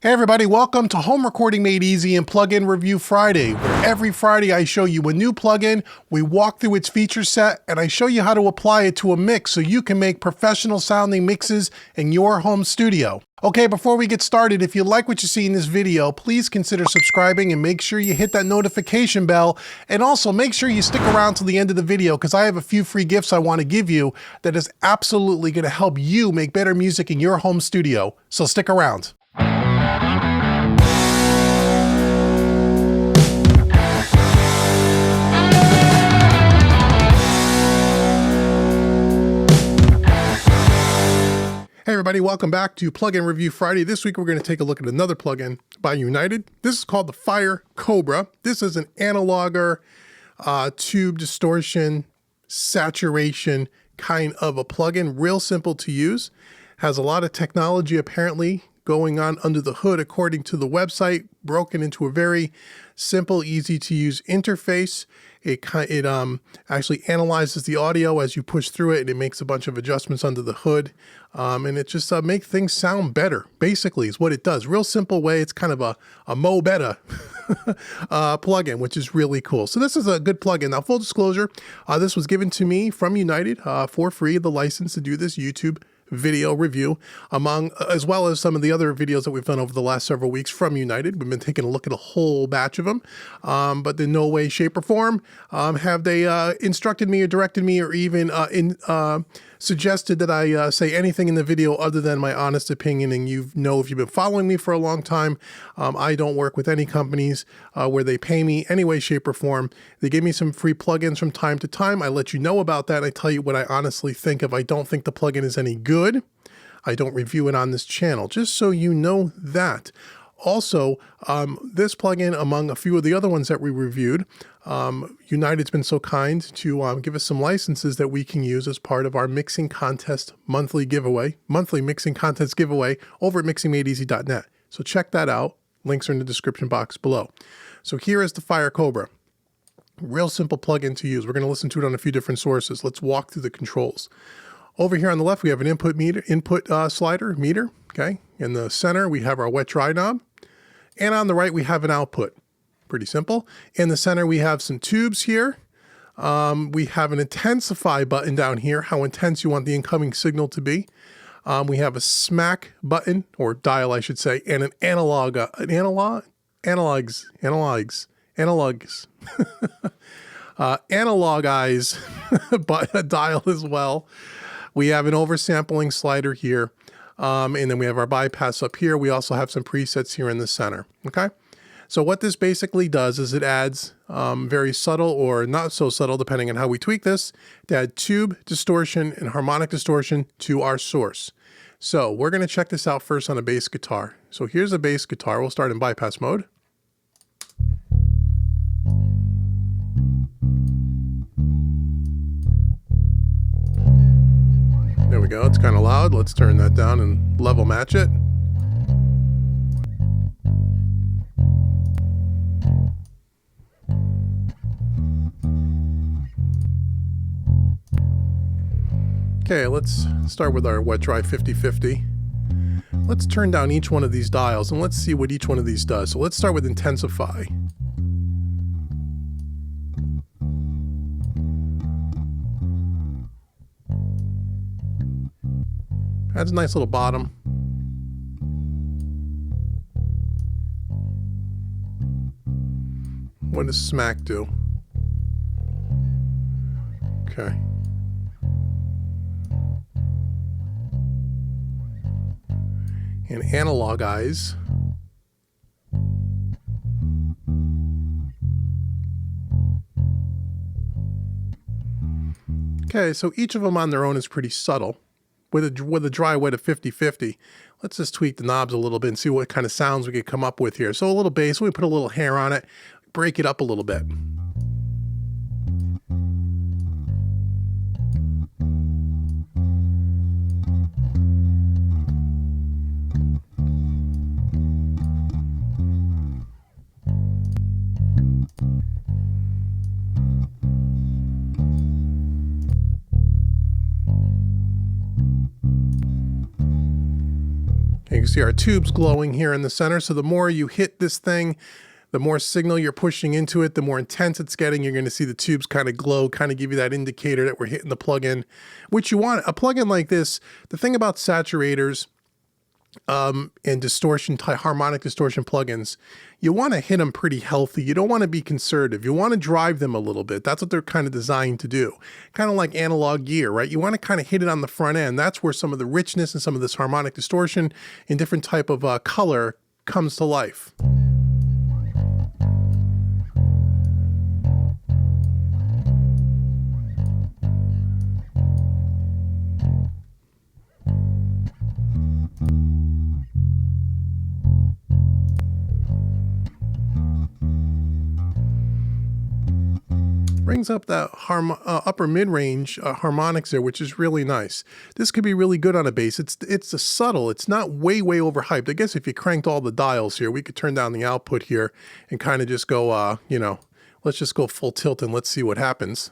Hey everybody, welcome to Home Recording Made Easy and Plugin Review Friday, where every Friday I show you a new plugin, we walk through its feature set, and I show you how to apply it to a mix so you can make professional sounding mixes in your home studio. Okay, before we get started, if you like what you see in this video, please consider subscribing and make sure you hit that notification bell, and also make sure you stick around till the end of the video because I have a few free gifts I want to give you that is absolutely going to help you make better music in your home studio. So stick around. Hey everybody, welcome back to Plugin Review Friday. This week we're going to take a look at another plugin by United. This is called the Fire Cobra. This is an analoger, tube distortion, saturation kind of a plugin. Real simple to use. Has a lot of technology apparently going on under the hood according to the website, broken into a very simple, easy to use interface. It actually analyzes the audio as you push through it, and it makes a bunch of adjustments under the hood. And it just makes things sound better, basically, is what it does. Real simple way. It's kind of a mo better plugin, which is really cool. So this is a good plugin. Now, full disclosure, this was given to me from United for free, the license to do this YouTube video review, as well as some of the other videos that we've done over the last several weeks from United. We've been taking a look at a whole batch of them, but in no way, shape, or form have they instructed me or directed me or even suggested that I say anything in the video other than my honest opinion. And if you've been following me for a long time, I don't work with any companies where they pay me any way, shape, or form. They give me some free plugins from time to time. I let you know about that. I tell you what I honestly think. If I don't think the plugin is any good, I don't review it on this channel, just so you know that. Also, this plugin, among a few of the other ones that we reviewed, United's been so kind to give us some licenses that we can use as part of our mixing contest monthly mixing contest giveaway over at mixingmadeeasy.net. So check that out. Links are in the description box below. So here is the Fire Cobra. Real simple plugin to use. We're going to listen to it on a few different sources. Let's walk through the controls. Over here on the left, we have an input slider meter. Okay. In the center, we have our wet dry knob. And on the right, we have an output. Pretty simple. In the center, we have some tubes here. We have an intensify button down here, how intense you want the incoming signal to be. We have a smack button, or dial, I should say, and an analog eyes but a dial as well. We have an oversampling slider here. And then we have our bypass up here. We also have some presets here in the center. Okay. So what this basically does is it adds very subtle or not so subtle, depending on how we tweak this, to add tube distortion and harmonic distortion to our source. So we're going to check this out first on a bass guitar. So here's a bass guitar. We'll start in bypass mode. There we go. It's kind of loud. Let's turn that down and level match it. Okay, let's start with our wet dry 50-50. Let's turn down each one of these dials and let's see what each one of these does. So let's start with intensify. Adds a nice little bottom. What does smack do? Okay. And analog eyes. Okay, so each of them on their own is pretty subtle. With a dry wet of 50-50, let's just tweak the knobs a little bit and see what kind of sounds we could come up with here. So a little bass, we put a little hair on it, break it up a little bit. can see our tubes glowing here in the center. So the more you hit this thing, the more signal you're pushing into it, the more intense it's getting. You're going to see the tubes kind of glow, kind of give you that indicator that we're hitting the plugin, which you want. A plugin like this, the thing about saturators and distortion, harmonic distortion plugins, you want to hit them pretty healthy. You don't want to be conservative. You want to drive them a little bit. That's what they're kind of designed to do. Kind of like analog gear, right? You want to kind of hit it on the front end. That's where some of the richness and some of this harmonic distortion and different type of color comes to life. Brings up that upper mid-range harmonics there, which is really nice. This could be really good on a bass. It's a subtle. It's not way overhyped. I guess if you cranked all the dials here, we could turn down the output here and kind of just go, you know, let's just go full tilt and let's see what happens.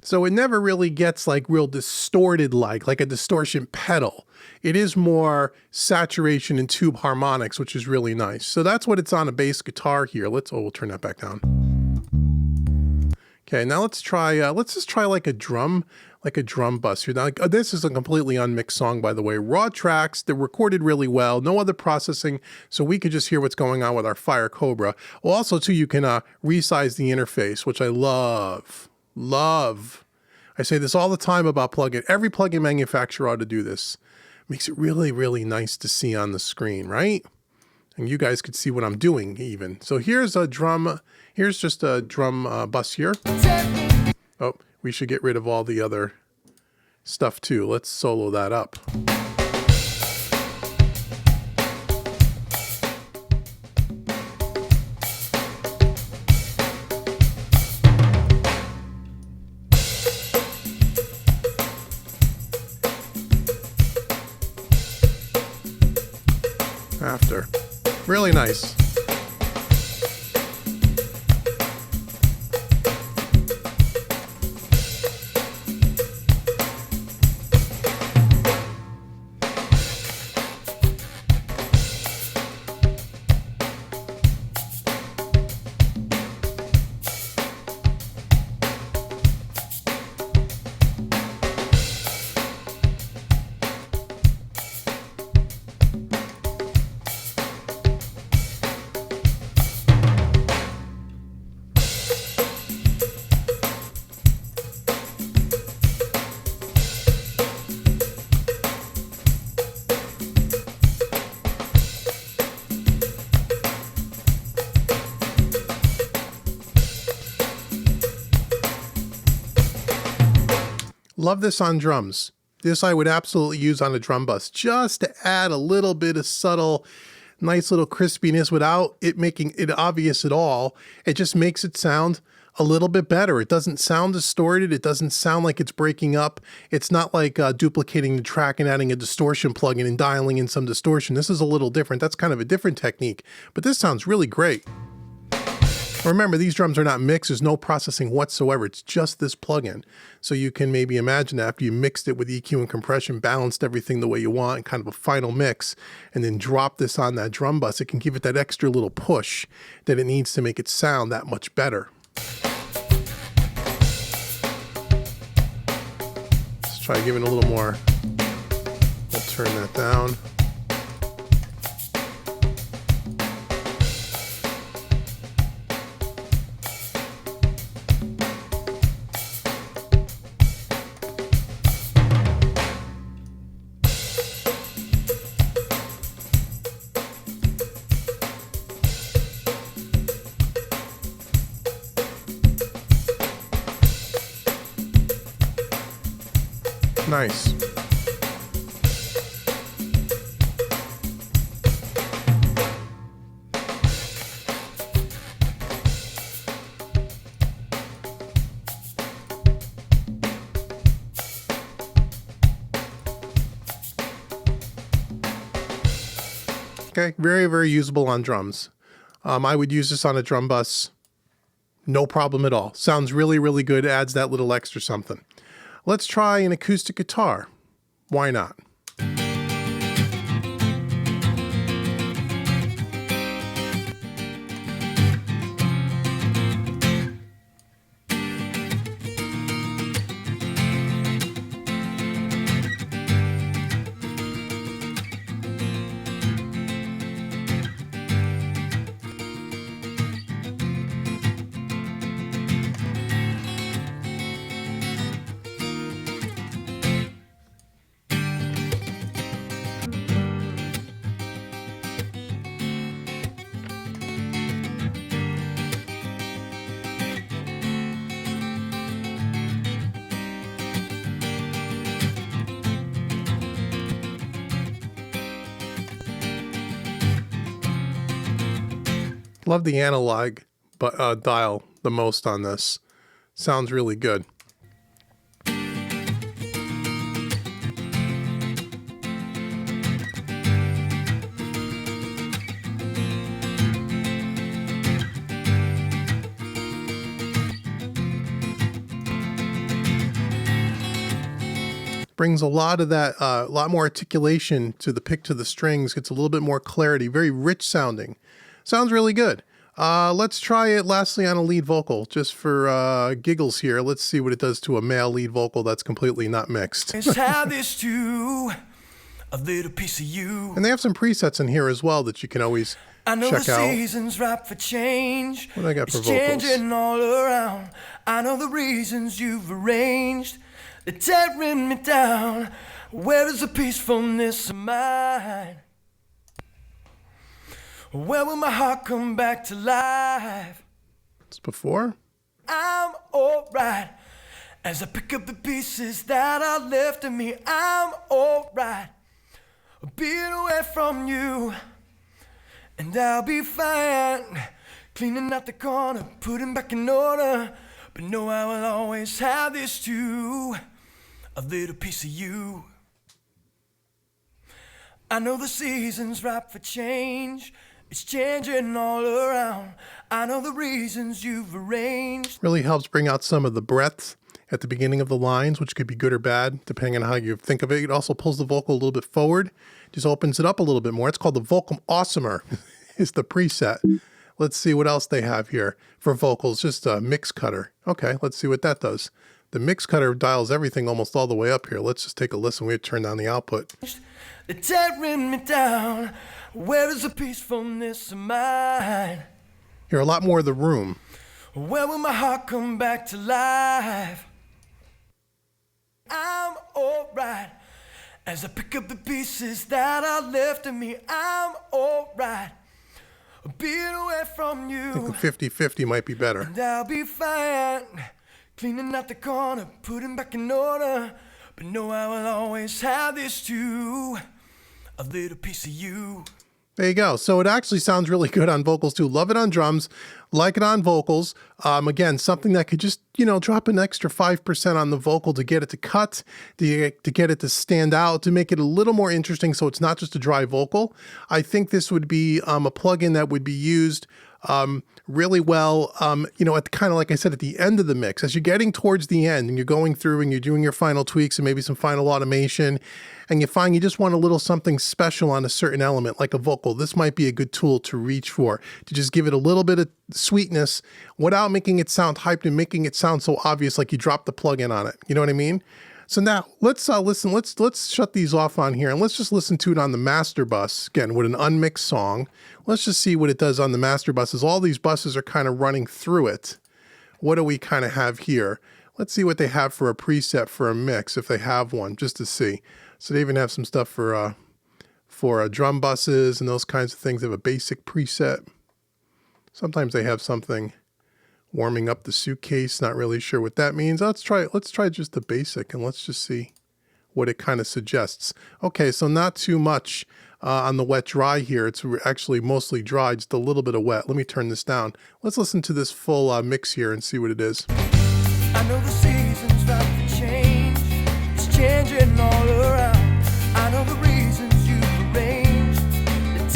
So it never really gets like real distorted like a distortion pedal. It is more saturation and tube harmonics, which is really nice. So that's what it's on a bass guitar here. We'll turn that back down. Okay, now let's just try like a drum bus here. Now, this is a completely unmixed song, by the way. Raw tracks, they're recorded really well, no other processing, so we could just hear what's going on with our Fire Cobra. Well, also too, you can resize the interface, which I love. I say this all the time about plugin. Every plugin manufacturer ought to do this. Makes it really nice to see on the screen, right? And you guys could see what I'm doing even. So here's a drum. Here's just a drum bus here. Oh, we should get rid of all the other stuff too. Let's solo that up. After. Really nice. Love this on drums. This I would absolutely use on a drum bus just to add a little bit of subtle, nice little crispiness without it making it obvious at all. It just makes it sound a little bit better. It doesn't sound distorted. It doesn't sound like it's breaking up. It's not like duplicating the track and adding a distortion plugin and dialing in some distortion. This is a little different. That's kind of a different technique, but this sounds really great. Remember, these drums are not mixed. There's no processing whatsoever. It's just this plugin. So you can maybe imagine after you mixed it with EQ and compression, balanced everything the way you want, kind of a final mix, and then drop this on that drum bus, it can give it that extra little push that it needs to make it sound that much better. Let's try giving a little more. We'll turn that down. Nice. Okay, very, very usable on drums. I would use this on a drum bus, no problem at all. Sounds really, really good, adds that little extra something. Let's try an acoustic guitar. Why not? Love the analog dial the most on this. Sounds really good. Brings a lot of that, a lot more articulation to the pick to the strings, gets a little bit more clarity, very rich sounding. Sounds really good. Let's try it lastly on a lead vocal, just for giggles here. Let's see what it does to a male lead vocal that's completely not mixed. Let's have this too, a little piece of you. And they have some presets in here as well that you can always I know check the out. season's ripe for change. What do I got for it's vocals? changing all around. I know the reasons you've arranged. They're tearing me down. Where is the peacefulness of mine? Where will my heart come back to life? It's before. I'm alright. As I pick up the pieces that are left of me, I'm alright. Being away from you, and I'll be fine. Cleaning out the corner, putting back in order. But know I will always have this too, a little piece of you. I know the season's ripe for change. It's changing all around. I know the reasons you've arranged. Really helps bring out some of the breath at the beginning of the lines, which could be good or bad, depending on how you think of it. It also pulls the vocal a little bit forward, just opens it up a little bit more. It's called the Vocum Awesomer, is the preset. Let's see what else they have here for vocals, just a mix cutter. Okay, let's see what that does. The mix cutter dials everything almost all the way up here. Let's just take a listen. We have to turn down the output. They're tearing me down. Where is the peacefulness of mine? Hear a lot more of the room. Where will my heart come back to life? I'm alright. As I pick up the pieces that are left of me, I'm alright. Being away from you, I think the 50-50 might be better. and I'll be fine. Cleaning out the corner, putting back in order. But know I will always have this too, a little piece of you. There you go. So it actually sounds really good on vocals too. Love it on drums, like it on vocals. Again, something that could just, drop an extra 5% on the vocal to get it to cut, to get it to stand out, to make it a little more interesting so it's not just a dry vocal. I think this would be a plugin that would be used really well, at kind of like I said, at the end of the mix. As you're getting towards the end and you're going through and you're doing your final tweaks and maybe some final automation, and you find you just want a little something special on a certain element, like a vocal, this might be a good tool to reach for, to just give it a little bit of sweetness without making it sound hyped and making it sound so obvious like you dropped the plug-in on it. You know what I mean? So now let's listen. Let's shut these off on here and let's just listen to it on the master bus again with an unmixed song. Let's just see what it does on the master buses. All these buses are kind of running through it. What do we kind of have here? Let's see what they have for a preset for a mix, if they have one, just to see. So they even have some stuff for drum buses and those kinds of things. They have a basic preset. Sometimes they have something warming up the suitcase. Not really sure what that means. Let's try just the basic and let's just see what it kind of suggests. Okay, so not too much on the wet dry here. It's actually mostly dry, just a little bit of wet. Let me turn this down. Let's listen to this full mix here and see what it is. I know the season's about to change. It's changing all around. I know the reasons you've arranged. The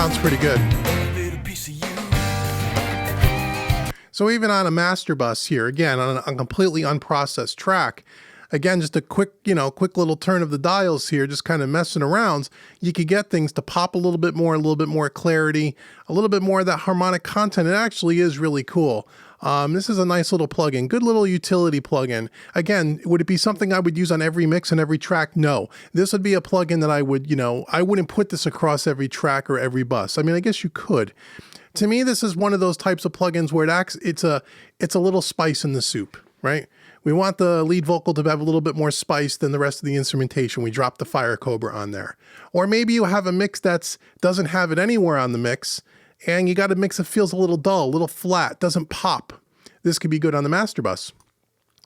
sounds pretty good. A little piece of you. So even on a master bus here, again, on a completely unprocessed track, again, just a quick little turn of the dials here, just kind of messing around, you could get things to pop a little bit more clarity, a little bit more of that harmonic content. It actually is really cool. This is a nice little plugin, good little utility plugin. Again, would it be something I would use on every mix and every track? No. This would be a plugin that I would, I wouldn't put this across every track or every bus. I mean, I guess you could. To me, this is one of those types of plugins where it's a little spice in the soup, right? We want the lead vocal to have a little bit more spice than the rest of the instrumentation. We drop the Fire Cobra on there. Or maybe you have a mix that doesn't have it anywhere on the mix, and you got a mix that feels a little dull, a little flat, doesn't pop. This could be good on the master bus.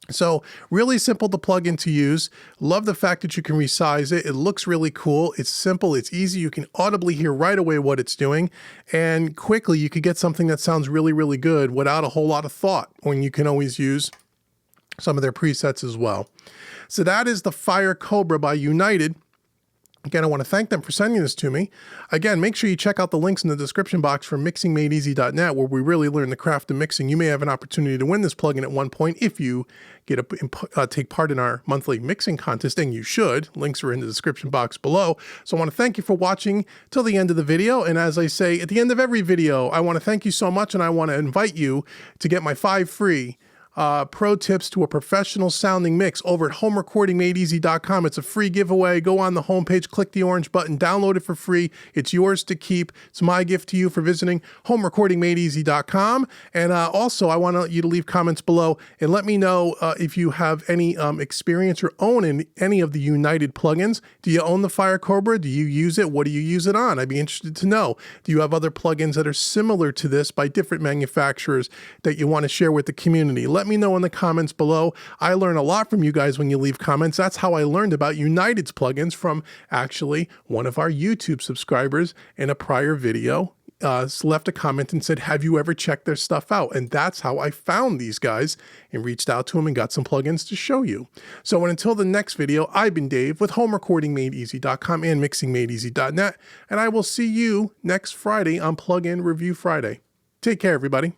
So really simple to plug in to use. Love the fact that you can resize it. It looks really cool. It's simple. It's easy. You can audibly hear right away what it's doing. And quickly you could get something that sounds really, really good without a whole lot of thought, when you can always use some of their presets as well. So that is the Fire Cobra by United. Again, I want to thank them for sending this to me. Again, make sure you check out the links in the description box from mixingmadeeasy.net, where we really learn the craft of mixing. You may have an opportunity to win this plugin at one point if you take part in our monthly mixing contest, and you should. Links are in the description box below. So I want to thank you for watching till the end of the video. And as I say at the end of every video, I want to thank you so much, and I want to invite you to get my 5 free pro tips to a professional sounding mix over at homerecordingmadeeasy.com. It's a free giveaway. Go on the homepage, click the orange button, download it for free. It's yours to keep. It's my gift to you for visiting homerecordingmadeeasy.com. And also, I want you to leave comments below and let me know if you have any experience or own any of the United plugins. Do you own the Fire Cobra? Do you use it? What do you use it on? I'd be interested to know. Do you have other plugins that are similar to this by different manufacturers that you want to share with the community? Let me know in the comments below. I learn a lot from you guys when you leave comments. That's how I learned about United's plugins, from actually one of our YouTube subscribers in a prior video. Left a comment and said, have you ever checked their stuff out? And that's how I found these guys and reached out to them and got some plugins to show you. So until the next video, I've been Dave with homerecordingmadeeasy.com and mixingmadeeasy.net, and I will see you next Friday on Plugin Review Friday. Take care, everybody.